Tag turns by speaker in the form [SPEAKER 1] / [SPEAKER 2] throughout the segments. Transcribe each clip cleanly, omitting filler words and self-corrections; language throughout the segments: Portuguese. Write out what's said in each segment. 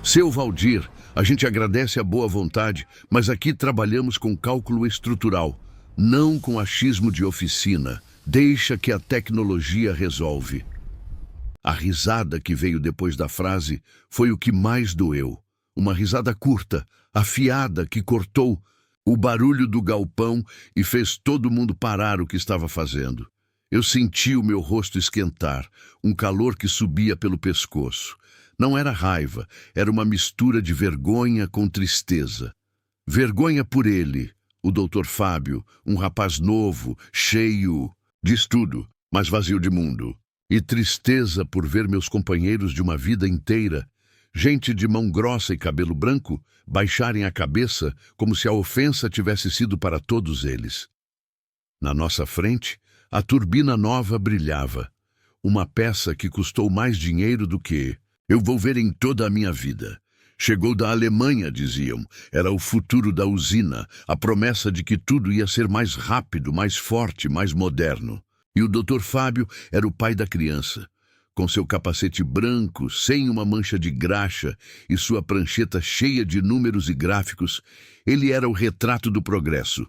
[SPEAKER 1] Seu Valdir, a gente agradece a boa vontade, mas aqui trabalhamos com cálculo estrutural, não com achismo de oficina. Deixa que a tecnologia resolve. A risada que veio depois da frase foi o que mais doeu. Uma risada curta, afiada, que cortou o barulho do galpão e fez todo mundo parar o que estava fazendo. Eu senti o meu rosto esquentar, um calor que subia pelo pescoço. Não era raiva, era uma mistura de vergonha com tristeza. Vergonha por ele, o Dr. Fábio, um rapaz novo, cheio de estudo, mas vazio de mundo. E tristeza por ver meus companheiros de uma vida inteira, gente de mão grossa e cabelo branco, baixarem a cabeça como se a ofensa tivesse sido para todos eles. Na nossa frente, a turbina nova brilhava. Uma peça que custou mais dinheiro do que eu vou ver em toda a minha vida. Chegou da Alemanha, diziam. Era o futuro da usina, a promessa de que tudo ia ser mais rápido, mais forte, mais moderno. E o Dr. Fábio era o pai da criança. Com seu capacete branco, sem uma mancha de graxa e sua prancheta cheia de números e gráficos, ele era o retrato do progresso.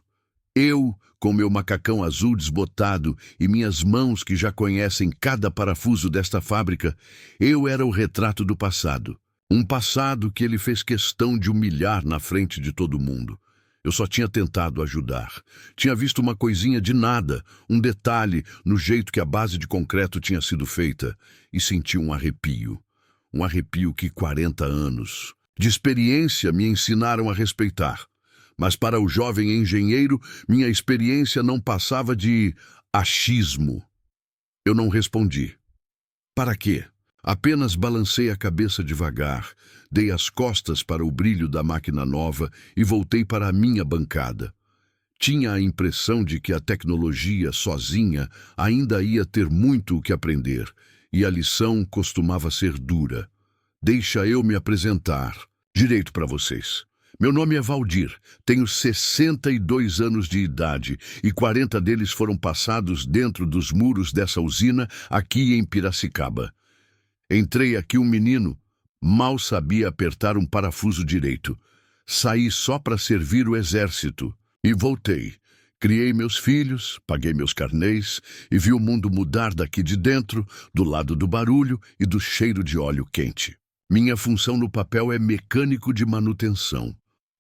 [SPEAKER 1] Eu, com meu macacão azul desbotado e minhas mãos que já conhecem cada parafuso desta fábrica, eu era o retrato do passado. Um passado que ele fez questão de humilhar na frente de todo mundo. Eu só tinha tentado ajudar. Tinha visto uma coisinha de nada, um detalhe no jeito que a base de concreto tinha sido feita, e senti um arrepio. Um arrepio que 40 anos de experiência me ensinaram a respeitar. Mas para o jovem engenheiro, minha experiência não passava de achismo. Eu não respondi. Para quê? Apenas balancei a cabeça devagar, dei as costas para o brilho da máquina nova e voltei para a minha bancada. Tinha a impressão de que a tecnologia, sozinha, ainda ia ter muito o que aprender, e a lição costumava ser dura. Deixa eu me apresentar. Direito para vocês. Meu nome é Valdir, tenho 62 anos de idade e 40 deles foram passados dentro dos muros dessa usina aqui em Piracicaba. Entrei aqui um menino, mal sabia apertar um parafuso direito. Saí só para servir o exército e voltei. Criei meus filhos, paguei meus carnês e vi o mundo mudar daqui de dentro, do lado do barulho e do cheiro de óleo quente. Minha função no papel é mecânico de manutenção.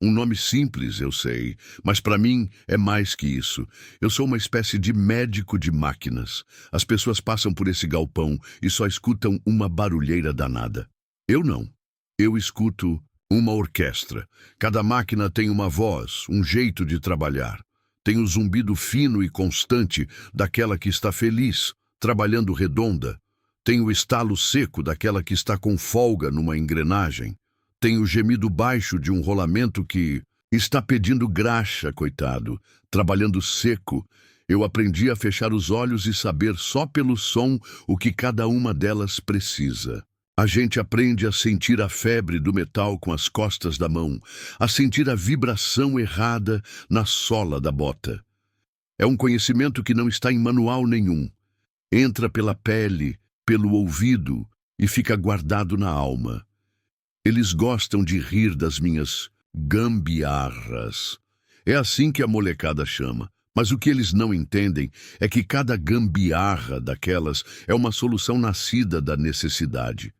[SPEAKER 1] Um nome simples, eu sei, mas para mim é mais que isso. Eu sou uma espécie de médico de máquinas. As pessoas passam por esse galpão e só escutam uma barulheira danada. Eu não. Eu escuto uma orquestra. Cada máquina tem uma voz, um jeito de trabalhar. Tem o zumbido fino e constante daquela que está feliz, trabalhando redonda. Tem o estalo seco daquela que está com folga numa engrenagem. Tem o gemido baixo de um rolamento que está pedindo graxa, coitado, trabalhando seco. Eu aprendi a fechar os olhos e saber só pelo som o que cada uma delas precisa. A gente aprende a sentir a febre do metal com as costas da mão, a sentir a vibração errada na sola da bota. É um conhecimento que não está em manual nenhum. Entra pela pele, pelo ouvido e fica guardado na alma. Eles gostam de rir das minhas gambiarras. É assim que a molecada chama. Mas o que eles não entendem é que cada gambiarra daquelas é uma solução nascida da necessidade.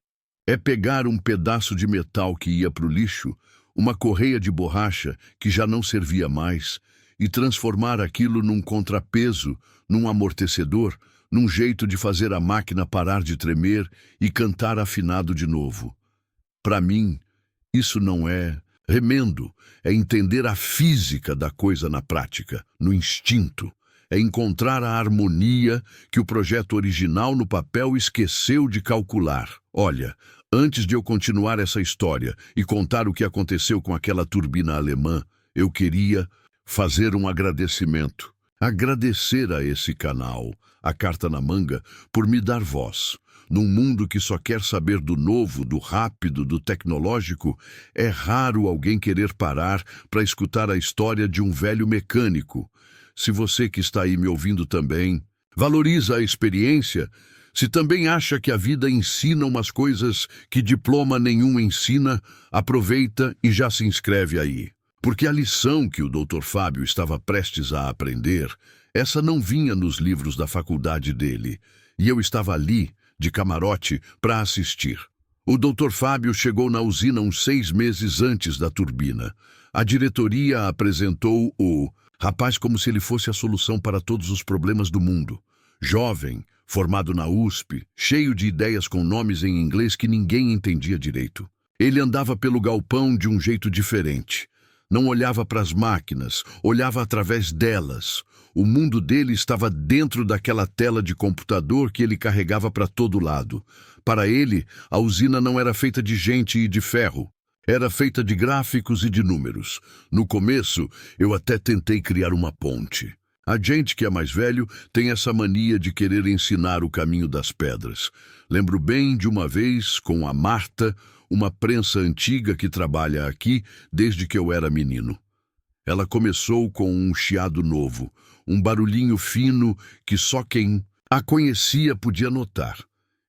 [SPEAKER 1] É pegar um pedaço de metal que ia para o lixo, uma correia de borracha que já não servia mais, e transformar aquilo num contrapeso, num amortecedor, num jeito de fazer a máquina parar de tremer e cantar afinado de novo. Para mim, isso não é remendo, é entender a física da coisa na prática, no instinto. É encontrar a harmonia que o projeto original no papel esqueceu de calcular. Olha, antes de eu continuar essa história e contar o que aconteceu com aquela turbina alemã, eu queria fazer um agradecimento. Agradecer a esse canal, a Carta na Manga, por me dar voz. Num mundo que só quer saber do novo, do rápido, do tecnológico, é raro alguém querer parar para escutar a história de um velho mecânico. Se você que está aí me ouvindo também valoriza a experiência, Se também acha que a vida ensina umas coisas que diploma nenhum ensina, aproveita e já se inscreve aí. Porque a lição que o Dr. Fábio estava prestes a aprender, essa não vinha nos livros da faculdade dele, e eu estava ali, de camarote, para assistir. O Dr. Fábio chegou na usina uns 6 meses antes da turbina. A diretoria apresentou o rapaz como se ele fosse a solução para todos os problemas do mundo. Jovem, formado na USP, cheio de ideias com nomes em inglês que ninguém entendia direito. Ele andava pelo galpão de um jeito diferente. Não olhava para as máquinas, olhava através delas. O mundo dele estava dentro daquela tela de computador que ele carregava para todo lado. Para ele, a usina não era feita de gente e de ferro. Era feita de gráficos e de números. No começo, eu até tentei criar uma ponte. A gente que é mais velho tem essa mania de querer ensinar o caminho das pedras. Lembro bem de uma vez, com a Marta, uma prensa antiga que trabalha aqui desde que eu era menino. Ela começou com um chiado novo, um barulhinho fino que só quem a conhecia podia notar.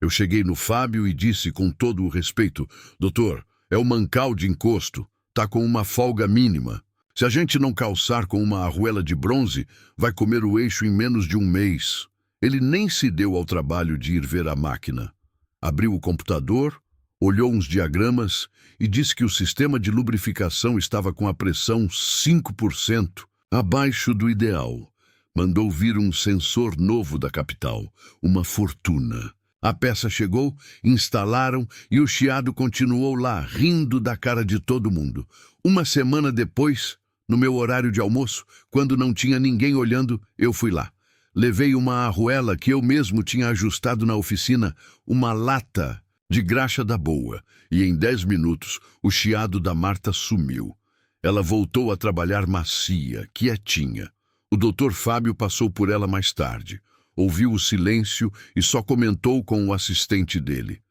[SPEAKER 1] Eu cheguei no Fábio e disse com todo o respeito: Doutor, é o mancal de encosto, tá com uma folga mínima. Se a gente não calçar com uma arruela de bronze, vai comer o eixo em menos de um mês. Ele nem se deu ao trabalho de ir ver a máquina. Abriu o computador, olhou uns diagramas e disse que o sistema de lubrificação estava com a pressão 5% abaixo do ideal. Mandou vir um sensor novo da capital, uma fortuna. A peça chegou, instalaram e o chiado continuou lá, rindo da cara de todo mundo. Uma semana depois, no meu horário de almoço, quando não tinha ninguém olhando, eu fui lá. Levei uma arruela que eu mesmo tinha ajustado na oficina, uma lata de graxa da boa, e em 10 minutos o chiado da Marta sumiu. Ela voltou a trabalhar macia, quietinha. O Dr. Fábio passou por ela mais tarde. Ouviu o silêncio e só comentou com o assistente dele.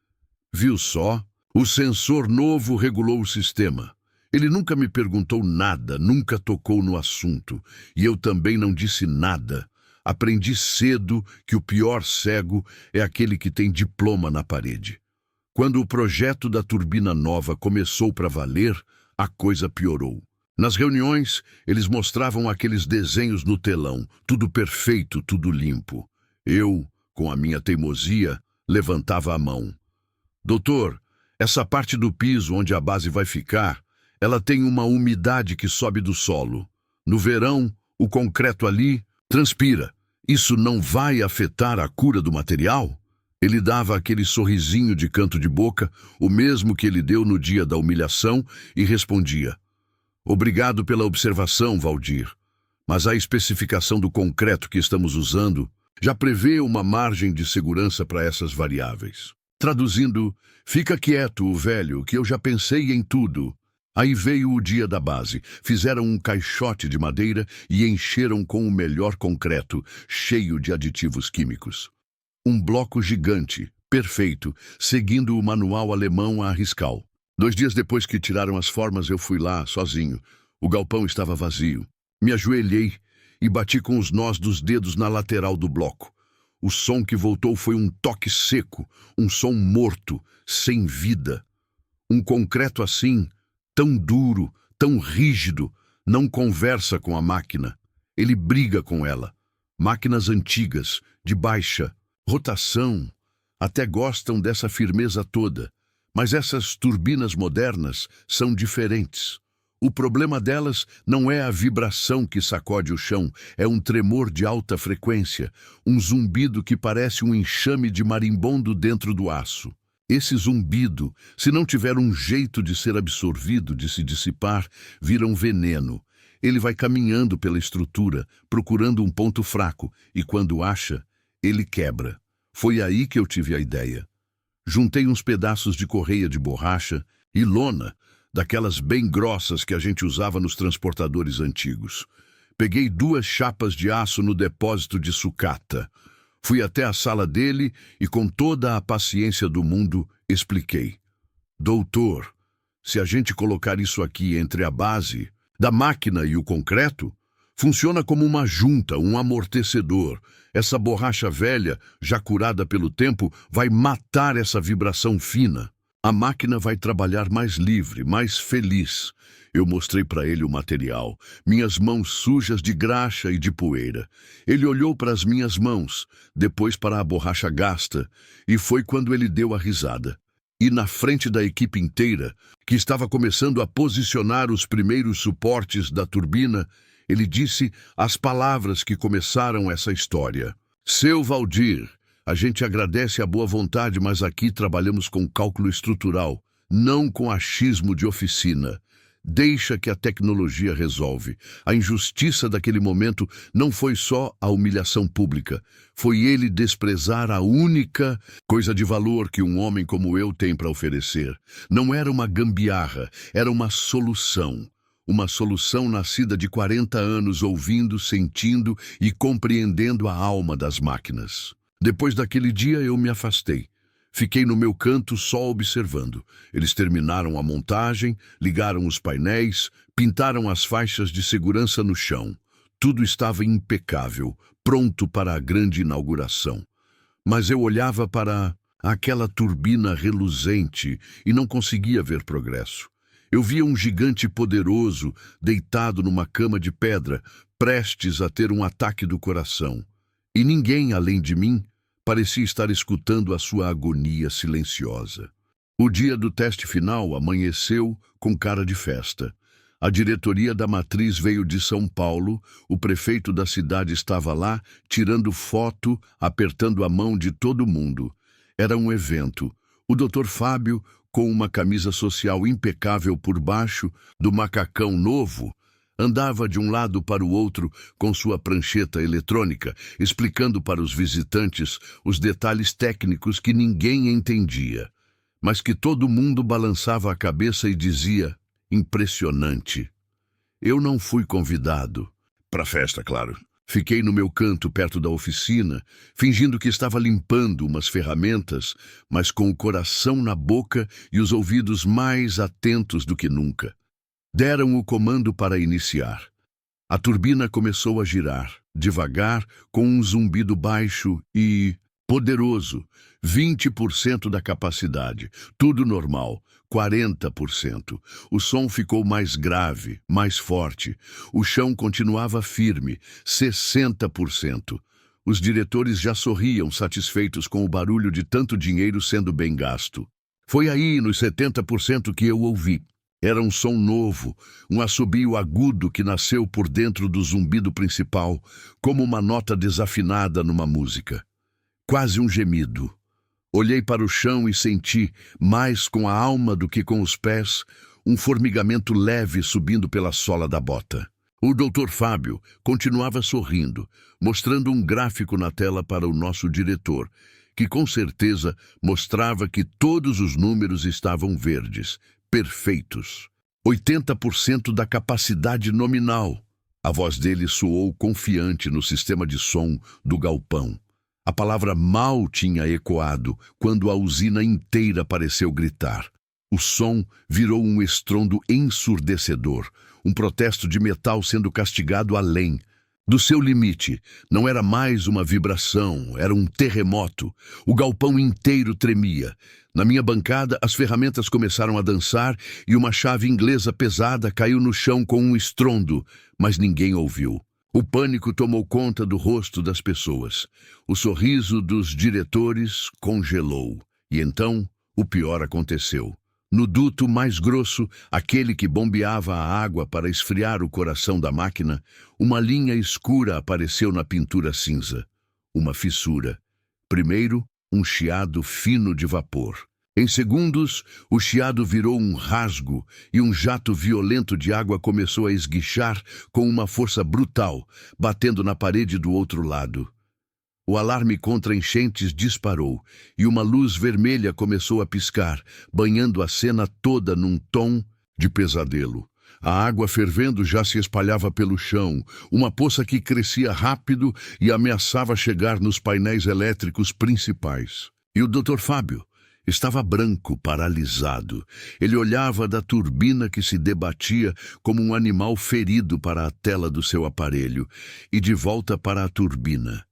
[SPEAKER 1] Viu só? O sensor novo regulou o sistema. Ele nunca me perguntou nada, nunca tocou no assunto. E eu também não disse nada. Aprendi cedo que o pior cego é aquele que tem diploma na parede. Quando o projeto da turbina nova começou para valer, a coisa piorou. Nas reuniões, eles mostravam aqueles desenhos no telão, tudo perfeito, tudo limpo. Eu, com a minha teimosia, levantava a mão. Doutor, essa parte do piso onde a base vai ficar, ela tem uma umidade que sobe do solo. No verão, o concreto ali transpira. Isso não vai afetar a cura do material? Ele dava aquele sorrisinho de canto de boca, o mesmo que ele deu no dia da humilhação, e respondia: Obrigado pela observação, Valdir, mas a especificação do concreto que estamos usando já prevê uma margem de segurança para essas variáveis. Traduzindo, fica quieto, velho, que eu já pensei em tudo. Aí veio o dia da base, fizeram um caixote de madeira e encheram com o melhor concreto, cheio de aditivos químicos. Um bloco gigante, perfeito, seguindo o manual alemão a riscal. 2 dias depois que tiraram as formas, eu fui lá, sozinho. O galpão estava vazio. Me ajoelhei e bati com os nós dos dedos na lateral do bloco. O som que voltou foi um toque seco, um som morto, sem vida. Um concreto assim, tão duro, tão rígido, não conversa com a máquina. Ele briga com ela. Máquinas antigas, de baixa rotação, até gostam dessa firmeza toda. Mas essas turbinas modernas são diferentes. O problema delas não é a vibração que sacode o chão, é um tremor de alta frequência, um zumbido que parece um enxame de marimbondo dentro do aço. Esse zumbido, se não tiver um jeito de ser absorvido, de se dissipar, vira um veneno. Ele vai caminhando pela estrutura, procurando um ponto fraco, e quando acha, ele quebra. Foi aí que eu tive a ideia. Juntei uns pedaços de correia de borracha e lona, daquelas bem grossas que a gente usava nos transportadores antigos. Peguei 2 chapas de aço no depósito de sucata. Fui até a sala dele e, com toda a paciência do mundo, expliquei. Doutor, se a gente colocar isso aqui entre a base da máquina e o concreto, Funciona como uma junta, um amortecedor. Essa borracha velha, já curada pelo tempo, vai matar essa vibração fina. A máquina vai trabalhar mais livre, mais feliz. Eu mostrei para ele o material, minhas mãos sujas de graxa e de poeira. Ele olhou para as minhas mãos, depois para a borracha gasta, e foi quando ele deu a risada. E na frente da equipe inteira, que estava começando a posicionar os primeiros suportes da turbina, ele disse as palavras que começaram essa história. Seu Valdir, a gente agradece a boa vontade, mas aqui trabalhamos com cálculo estrutural, não com achismo de oficina. Deixa que a tecnologia resolve. A injustiça daquele momento não foi só a humilhação pública. Foi ele desprezar a única coisa de valor que um homem como eu tem para oferecer. Não era uma gambiarra, era uma solução. Uma solução nascida de 40 anos ouvindo, sentindo e compreendendo a alma das máquinas. Depois daquele dia eu me afastei. Fiquei no meu canto só observando. Eles terminaram a montagem, ligaram os painéis, pintaram as faixas de segurança no chão. Tudo estava impecável, pronto para a grande inauguração. Mas eu olhava para aquela turbina reluzente e não conseguia ver progresso. Eu via um gigante poderoso deitado numa cama de pedra, prestes a ter um ataque do coração. E ninguém, além de mim, parecia estar escutando a sua agonia silenciosa. O dia do teste final amanheceu com cara de festa. A diretoria da matriz veio de São Paulo, o prefeito da cidade estava lá, tirando foto, apertando a mão de todo mundo. Era um evento. O Dr. Fábio, com uma camisa social impecável por baixo, do macacão novo, andava de um lado para o outro com sua prancheta eletrônica, explicando para os visitantes os detalhes técnicos que ninguém entendia, mas que todo mundo balançava a cabeça e dizia, impressionante. Eu não fui convidado. Para a festa, claro. Fiquei no meu canto perto da oficina, fingindo que estava limpando umas ferramentas, mas com o coração na boca e os ouvidos mais atentos do que nunca. Deram o comando para iniciar. A turbina começou a girar, devagar, com um zumbido baixo e poderoso. 20% da capacidade, tudo normal. 40%. O som ficou mais grave, mais forte. O chão continuava firme. 60%. Os diretores já sorriam, satisfeitos com o barulho de tanto dinheiro sendo bem gasto. Foi aí, nos 70%, que eu ouvi. Era um som novo, um assobio agudo que nasceu por dentro do zumbido principal, como uma nota desafinada numa música. Quase um gemido. Olhei para o chão e senti, mais com a alma do que com os pés, um formigamento leve subindo pela sola da bota. O Dr. Fábio continuava sorrindo, mostrando um gráfico na tela para o nosso diretor, que com certeza mostrava que todos os números estavam verdes, perfeitos. 80% da capacidade nominal. A voz dele soou confiante no sistema de som do galpão. A palavra mal tinha ecoado quando a usina inteira pareceu gritar. O som virou um estrondo ensurdecedor, um protesto de metal sendo castigado além do seu limite. Não era mais uma vibração, era um terremoto. O galpão inteiro tremia. Na minha bancada, as ferramentas começaram a dançar e uma chave inglesa pesada caiu no chão com um estrondo, mas ninguém ouviu. O pânico tomou conta do rosto das pessoas. O sorriso dos diretores congelou. E então, o pior aconteceu. No duto mais grosso, aquele que bombeava a água para esfriar o coração da máquina, uma linha escura apareceu na pintura cinza. Uma fissura. Primeiro, um chiado fino de vapor. Em segundos, o chiado virou um rasgo e um jato violento de água começou a esguichar com uma força brutal, batendo na parede do outro lado. O alarme contra enchentes disparou e uma luz vermelha começou a piscar, banhando a cena toda num tom de pesadelo. A água fervendo já se espalhava pelo chão, uma poça que crescia rápido e ameaçava chegar nos painéis elétricos principais. E o Dr. Fábio? Estava branco, paralisado. Ele olhava da turbina que se debatia como um animal ferido para a tela do seu aparelho e de volta para a turbina.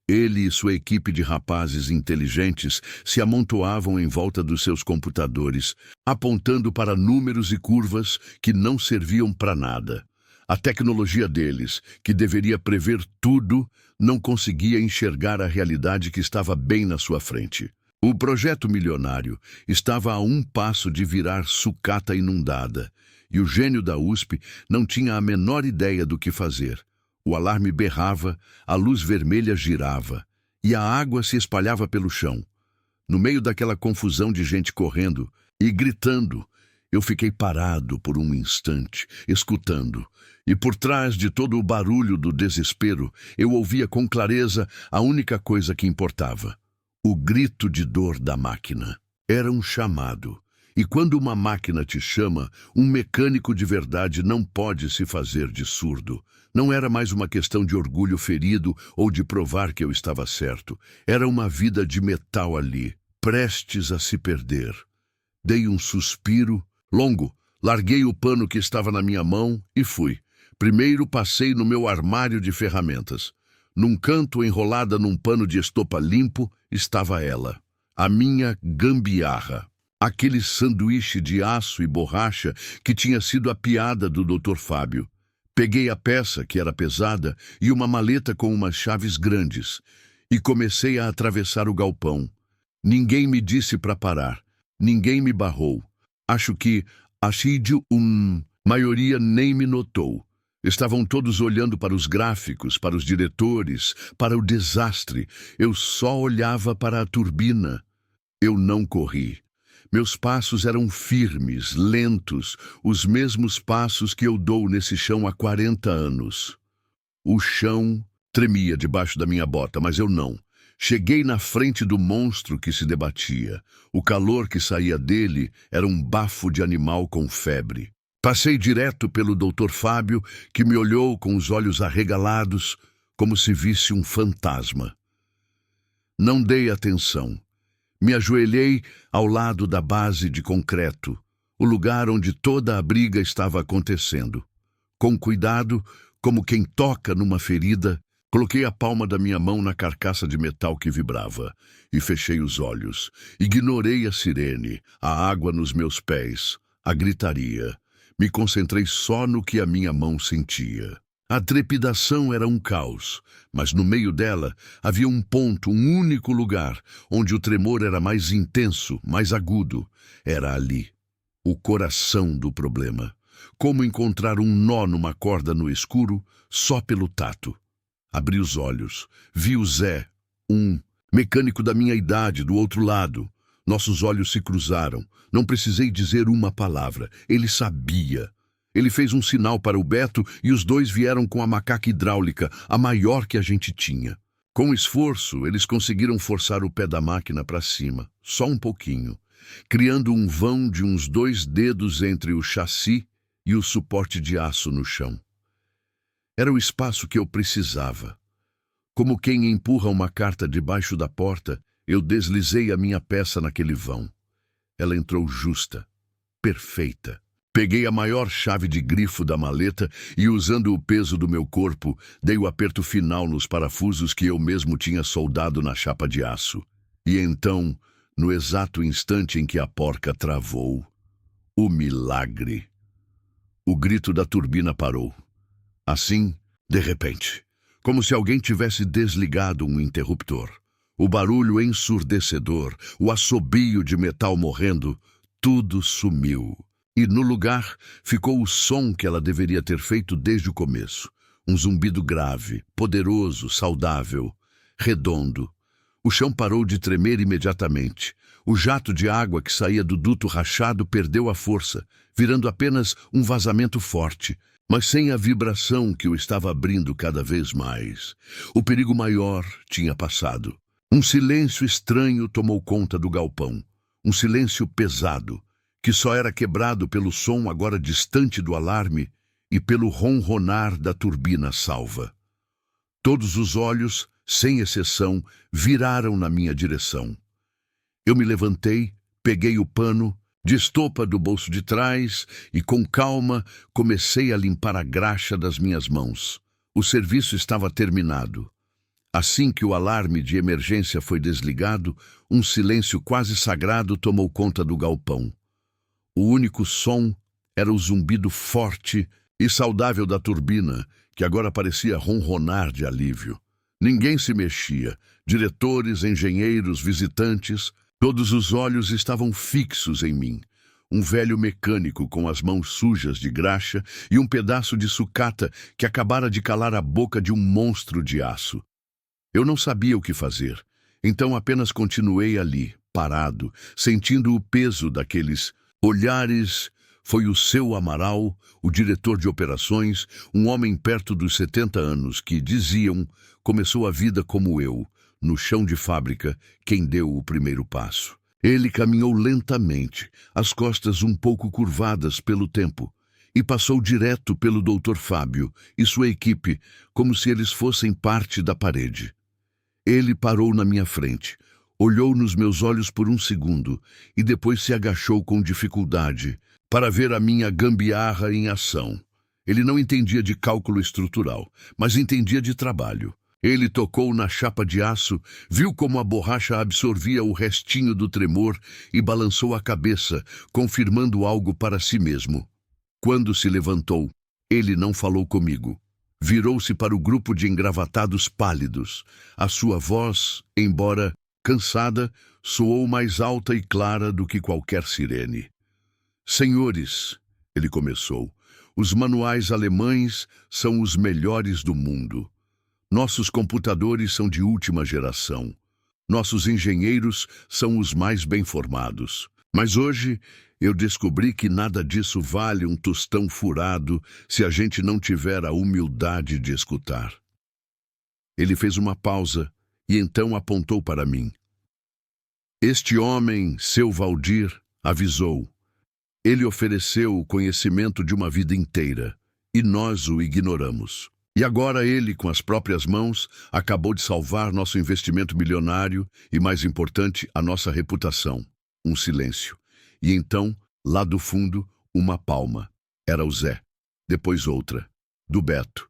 [SPEAKER 1] Ele e sua equipe de rapazes inteligentes se amontoavam em volta dos seus computadores, apontando para números e curvas que não serviam para nada. A tecnologia deles, que deveria prever tudo, não conseguia enxergar a realidade que estava bem na sua frente. O projeto milionário estava a um passo de virar sucata inundada, e o gênio da USP não tinha a menor ideia do que fazer. O alarme berrava, a luz vermelha girava, e a água se espalhava pelo chão. No meio daquela confusão de gente correndo e gritando, eu fiquei parado por um instante, escutando, e por trás de todo o barulho do desespero, eu ouvia com clareza a única coisa que importava: o grito de dor da máquina. Era um chamado. E quando uma máquina te chama, um mecânico de verdade não pode se fazer de surdo. Não era mais uma questão de orgulho ferido ou de provar que eu estava certo. Era uma vida de metal ali, prestes a se perder. Dei um suspiro longo, larguei o pano que estava na minha mão e fui. Primeiro passei no meu armário de ferramentas. Num canto, enrolada num pano de estopa limpo, estava ela, a minha gambiarra. Aquele sanduíche de aço e borracha que tinha sido a piada do Dr. Fábio. Peguei a peça, que era pesada, e uma maleta com umas chaves grandes, e comecei a atravessar o galpão. Ninguém me disse para parar. Ninguém me barrou. Acho que a maioria nem me notou. Estavam todos olhando para os gráficos, para os diretores, para o desastre. Eu só olhava para a turbina. Eu não corri. Meus passos eram firmes, lentos, os mesmos passos que eu dou nesse chão há 40 anos. O chão tremia debaixo da minha bota, mas eu não. Cheguei na frente do monstro que se debatia. O calor que saía dele era um bafo de animal com febre. Passei direto pelo Dr. Fábio, que me olhou com os olhos arregalados, como se visse um fantasma. Não dei atenção. Me ajoelhei ao lado da base de concreto, o lugar onde toda a briga estava acontecendo. Com cuidado, como quem toca numa ferida, coloquei a palma da minha mão na carcaça de metal que vibrava e fechei os olhos. Ignorei a sirene, a água nos meus pés, a gritaria. Me concentrei só no que a minha mão sentia. A trepidação era um caos, mas no meio dela havia um ponto, um único lugar, onde o tremor era mais intenso, mais agudo. Era ali, o coração do problema. Como encontrar um nó numa corda no escuro, só pelo tato. Abri os olhos, vi o Zé, um mecânico da minha idade, do outro lado. Nossos olhos se cruzaram. Não precisei dizer uma palavra. Ele sabia. Ele fez um sinal para o Beto e os dois vieram com a macaca hidráulica, a maior que a gente tinha. Com esforço, eles conseguiram forçar o pé da máquina para cima, só um pouquinho, criando um vão de uns 2 dedos entre o chassi e o suporte de aço no chão. Era o espaço que eu precisava. Como quem empurra uma carta debaixo da porta, eu deslizei a minha peça naquele vão. Ela entrou justa, perfeita. Peguei a maior chave de grifo da maleta e, usando o peso do meu corpo, dei o aperto final nos parafusos que eu mesmo tinha soldado na chapa de aço. E então, no exato instante em que a porca travou, o milagre. O grito da turbina parou. Assim, de repente, como se alguém tivesse desligado um interruptor. O barulho ensurdecedor, o assobio de metal morrendo, tudo sumiu. E no lugar ficou o som que ela deveria ter feito desde o começo. Um zumbido grave, poderoso, saudável, redondo. O chão parou de tremer imediatamente. O jato de água que saía do duto rachado perdeu a força, virando apenas um vazamento forte, mas sem a vibração que o estava abrindo cada vez mais. O perigo maior tinha passado. Um silêncio estranho tomou conta do galpão. Um silêncio pesado, que só era quebrado pelo som agora distante do alarme e pelo ronronar da turbina salva. Todos os olhos, sem exceção, viraram na minha direção. Eu me levantei, peguei o pano de estopa do bolso de trás e, com calma, comecei a limpar a graxa das minhas mãos. O serviço estava terminado. Assim que o alarme de emergência foi desligado, um silêncio quase sagrado tomou conta do galpão. O único som era o zumbido forte e saudável da turbina, que agora parecia ronronar de alívio. Ninguém se mexia. Diretores, engenheiros, visitantes, todos os olhos estavam fixos em mim. Um velho mecânico com as mãos sujas de graxa e um pedaço de sucata que acabara de calar a boca de um monstro de aço. Eu não sabia o que fazer, então apenas continuei ali, parado, sentindo o peso daqueles olhares. Foi o seu Amaral, o diretor de operações, um homem perto dos 70 anos que, diziam, começou a vida como eu, no chão de fábrica, quem deu o primeiro passo. Ele caminhou lentamente, as costas um pouco curvadas pelo tempo, e passou direto pelo Dr. Fábio e sua equipe, como se eles fossem parte da parede. Ele parou na minha frente, olhou nos meus olhos por um segundo e depois se agachou com dificuldade para ver a minha gambiarra em ação. Ele não entendia de cálculo estrutural, mas entendia de trabalho. Ele tocou na chapa de aço, viu como a borracha absorvia o restinho do tremor e balançou a cabeça, confirmando algo para si mesmo. Quando se levantou, ele não falou comigo. Virou-se para o grupo de engravatados pálidos. A sua voz, embora cansada, soou mais alta e clara do que qualquer sirene. Senhores, ele começou, os manuais alemães são os melhores do mundo. Nossos computadores são de última geração. Nossos engenheiros são os mais bem formados. Mas hoje eu descobri que nada disso vale um tostão furado se a gente não tiver a humildade de escutar. Ele fez uma pausa e então apontou para mim. Este homem, seu Valdir, avisou. Ele ofereceu o conhecimento de uma vida inteira, e nós o ignoramos. E agora ele, com as próprias mãos, acabou de salvar nosso investimento milionário e, mais importante, a nossa reputação. Um silêncio. E então, lá do fundo, uma palma. Era o Zé. Depois outra. Do Beto.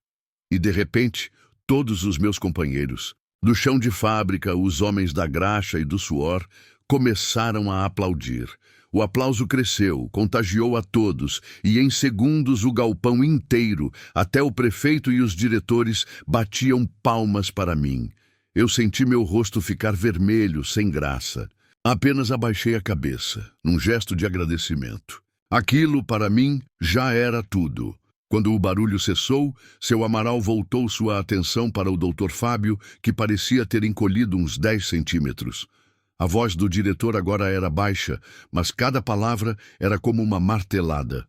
[SPEAKER 1] E, de repente, todos os meus companheiros, do chão de fábrica, os homens da graxa e do suor, começaram a aplaudir. O aplauso cresceu, contagiou a todos, e em segundos o galpão inteiro, até o prefeito e os diretores, batiam palmas para mim. Eu senti meu rosto ficar vermelho, sem graça. Apenas abaixei a cabeça, num gesto de agradecimento. Aquilo, para mim, já era tudo. Quando o barulho cessou, seu Amaral voltou sua atenção para o Dr. Fábio, que parecia ter encolhido uns 10 centímetros. A voz do diretor agora era baixa, mas cada palavra era como uma martelada.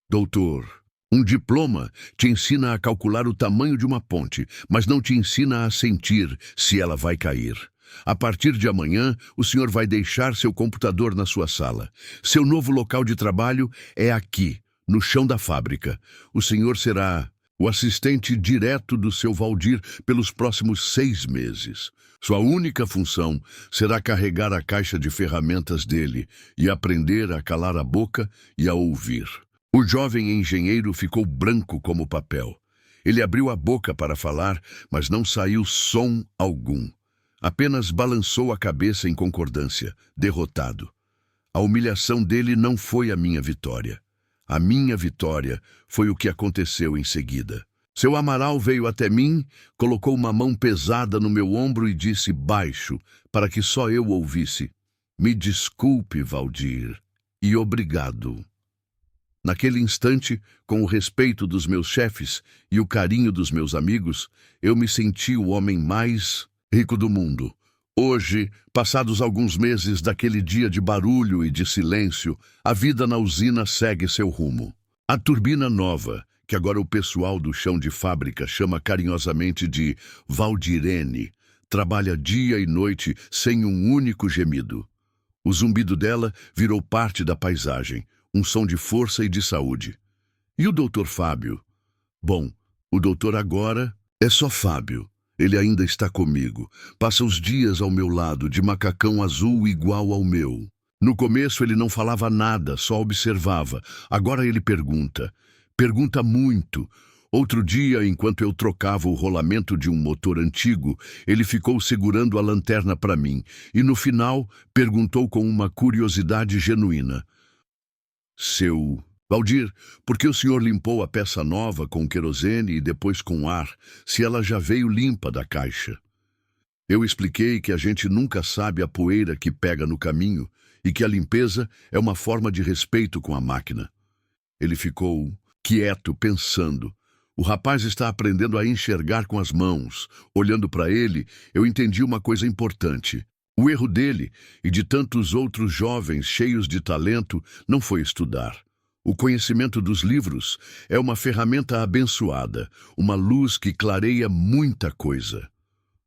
[SPEAKER 1] Doutor, um diploma te ensina a calcular o tamanho de uma ponte, mas não te ensina a sentir se ela vai cair. A partir de amanhã, o senhor vai deixar seu computador na sua sala. Seu novo local de trabalho é aqui, no chão da fábrica. O senhor será o assistente direto do seu Valdir pelos próximos 6 meses. Sua única função será carregar a caixa de ferramentas dele e aprender a calar a boca e a ouvir. O jovem engenheiro ficou branco como papel. Ele abriu a boca para falar, mas não saiu som algum. Apenas balançou a cabeça em concordância, derrotado. A humilhação dele não foi a minha vitória. A minha vitória foi o que aconteceu em seguida. Seu Amaral veio até mim, colocou uma mão pesada no meu ombro e disse baixo, para que só eu ouvisse: "Me desculpe, Valdir, e obrigado." Naquele instante, com o respeito dos meus chefes e o carinho dos meus amigos, eu me senti o homem mais rico do mundo. Hoje, passados alguns meses daquele dia de barulho e de silêncio, a vida na usina segue seu rumo. A turbina nova, que agora o pessoal do chão de fábrica chama carinhosamente de Valdirene, trabalha dia e noite sem um único gemido. O zumbido dela virou parte da paisagem, um som de força e de saúde. E o Dr. Fábio? Bom, o doutor agora é só Fábio. Ele ainda está comigo. Passa os dias ao meu lado, de macacão azul igual ao meu. No começo ele não falava nada, só observava. Agora ele pergunta. Pergunta muito. Outro dia, enquanto eu trocava o rolamento de um motor antigo, ele ficou segurando a lanterna para mim e, no final, perguntou com uma curiosidade genuína. Seu Valdir, por que o senhor limpou a peça nova com querosene e depois com ar, se ela já veio limpa da caixa? Eu expliquei que a gente nunca sabe a poeira que pega no caminho e que a limpeza é uma forma de respeito com a máquina. Ele ficou quieto, pensando. O rapaz está aprendendo a enxergar com as mãos. Olhando para ele, eu entendi uma coisa importante. O erro dele e de tantos outros jovens cheios de talento não foi estudar. O conhecimento dos livros é uma ferramenta abençoada, uma luz que clareia muita coisa.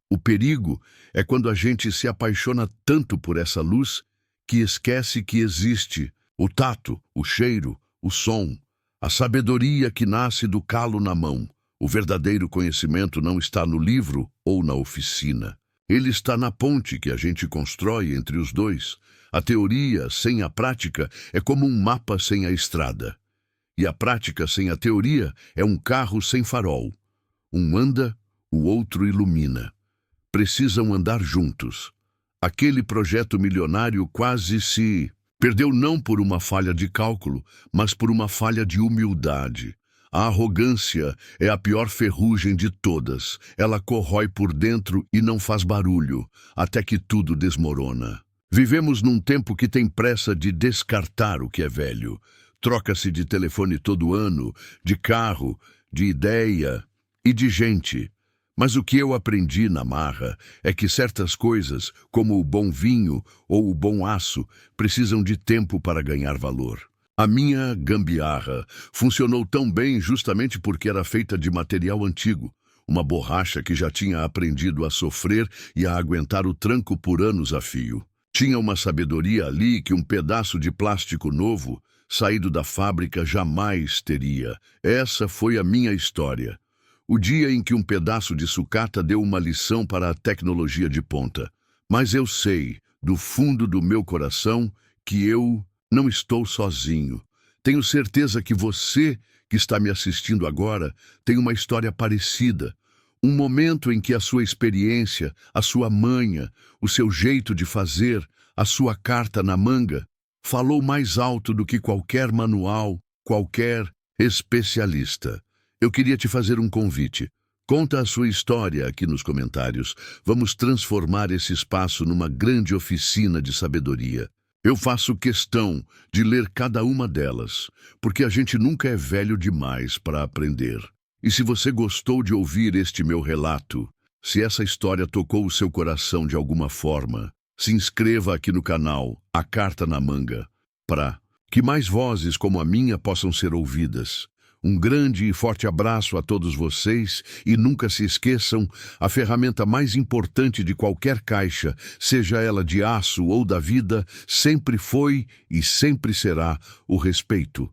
[SPEAKER 1] O perigo é quando a gente se apaixona tanto por essa luz que esquece que existe o tato, o cheiro, o som, a sabedoria que nasce do calo na mão. O verdadeiro conhecimento não está no livro ou na oficina. Ele está na ponte que a gente constrói entre os dois. A teoria sem a prática é como um mapa sem a estrada. E a prática sem a teoria é um carro sem farol. Um anda, o outro ilumina. Precisam andar juntos. Aquele projeto milionário quase se perdeu não por uma falha de cálculo, mas por uma falha de humildade. A arrogância é a pior ferrugem de todas. Ela corrói por dentro e não faz barulho, até que tudo desmorona. Vivemos num tempo que tem pressa de descartar o que é velho. Troca-se de telefone todo ano, de carro, de ideia e de gente. Mas o que eu aprendi na marra é que certas coisas, como o bom vinho ou o bom aço, precisam de tempo para ganhar valor. A minha gambiarra funcionou tão bem justamente porque era feita de material antigo, uma borracha que já tinha aprendido a sofrer e a aguentar o tranco por anos a fio. Tinha uma sabedoria ali que um pedaço de plástico novo, saído da fábrica, jamais teria. Essa foi a minha história. O dia em que um pedaço de sucata deu uma lição para a tecnologia de ponta. Mas eu sei, do fundo do meu coração, que eu não estou sozinho. Tenho certeza que você, que está me assistindo agora, tem uma história parecida. Um momento em que a sua experiência, a sua manha, o seu jeito de fazer, a sua carta na manga, falou mais alto do que qualquer manual, qualquer especialista. Eu queria te fazer um convite. Conta a sua história aqui nos comentários. Vamos transformar esse espaço numa grande oficina de sabedoria. Eu faço questão de ler cada uma delas, porque a gente nunca é velho demais para aprender. E se você gostou de ouvir este meu relato, se essa história tocou o seu coração de alguma forma, se inscreva aqui no canal A Carta na Manga, para que mais vozes como a minha possam ser ouvidas. Um grande e forte abraço a todos vocês e nunca se esqueçam, a ferramenta mais importante de qualquer caixa, seja ela de aço ou da vida, sempre foi e sempre será o respeito.